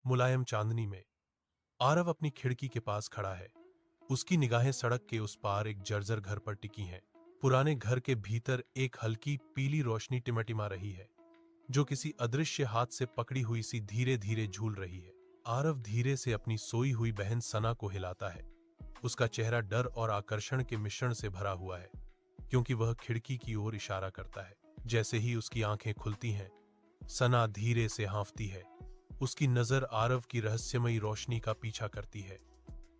मुलायम चांदनी में आरव अपनी खिड़की के पास खड़ा है। उसकी निगाहें सड़क के उस पार एक जर्जर घर पर टिकी हैं। पुराने घर के भीतर एक हल्की पीली रोशनी टिमटिमा रही है, जो किसी अदृश्य हाथ से पकड़ी हुई सी धीरे धीरे झूल रही है। आरव धीरे से अपनी सोई हुई बहन सना को हिलाता है। उसका चेहरा डर और आकर्षण के मिश्रण से भरा हुआ है, क्योंकि वह खिड़की की ओर इशारा करता है। जैसे ही उसकी आंखें खुलती हैं, सना धीरे से हाँफती है। उसकी नजर आरव की रहस्यमयी रोशनी का पीछा करती है।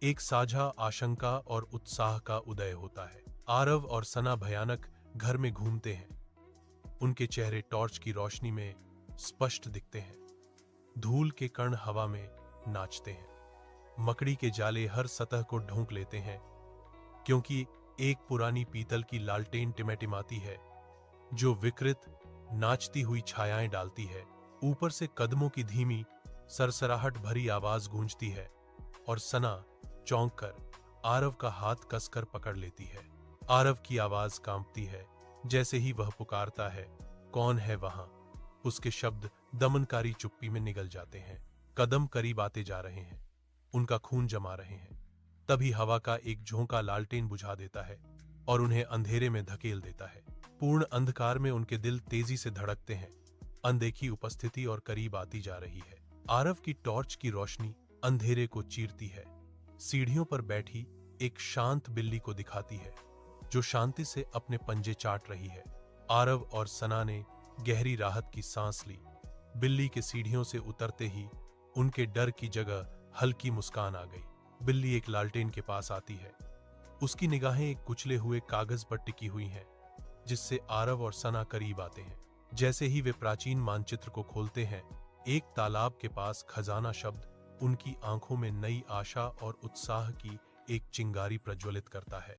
एक साझा आशंका और उत्साह का उदय होता है। आरव और सना भयानक घर में घूमते हैं। उनके चेहरे टॉर्च की रोशनी में स्पष्ट दिखते हैं। धूल के कण हवा में नाचते हैं। मकड़ी के जाले हर सतह को ढोंक लेते हैं, क्योंकि एक पुरानी पीतल की लालटेन टिमटिमाती है, जो विकृत नाचती हुई छायाएं डालती है। ऊपर से कदमों की धीमी सरसराहट भरी आवाज गूंजती है और सना चौंक कर आरव का हाथ कसकर पकड़ लेती है। आरव की आवाज कांपती है जैसे ही वह पुकारता है, कौन है वहां? उसके शब्द दमनकारी चुप्पी में निगल जाते हैं। कदम करीब आते जा रहे हैं, उनका खून जमा रहे हैं। तभी हवा का एक झोंका लालटेन बुझा देता है और उन्हें अंधेरे में धकेल देता है। पूर्ण अंधकार में उनके दिल तेजी से धड़कते हैं। अनदेखी उपस्थिति और करीब आती जा रही है। आरव की टॉर्च की रोशनी अंधेरे को चीरती है। सीढ़ियों पर बैठी एक शांत बिल्ली को दिखाती है, जो शांति से अपने पंजे चाट रही है। आरव और सना ने गहरी राहत की सांस ली। बिल्ली के सीढ़ियों से उतरते ही उनके डर की जगह हल्की मुस्कान आ गई। बिल्ली एक लालटेन के पास आती है। उसकी निगाहें एक कुचले हुए कागज पर टिकी हुई हैं, जिससे आरव और सना करीब आते हैं। जैसे ही वे प्राचीन मानचित्र को खोलते हैं, एक तालाब के पास खजाना शब्द उनकी आंखों में नई आशा और उत्साह की एक चिंगारी प्रज्वलित करता है।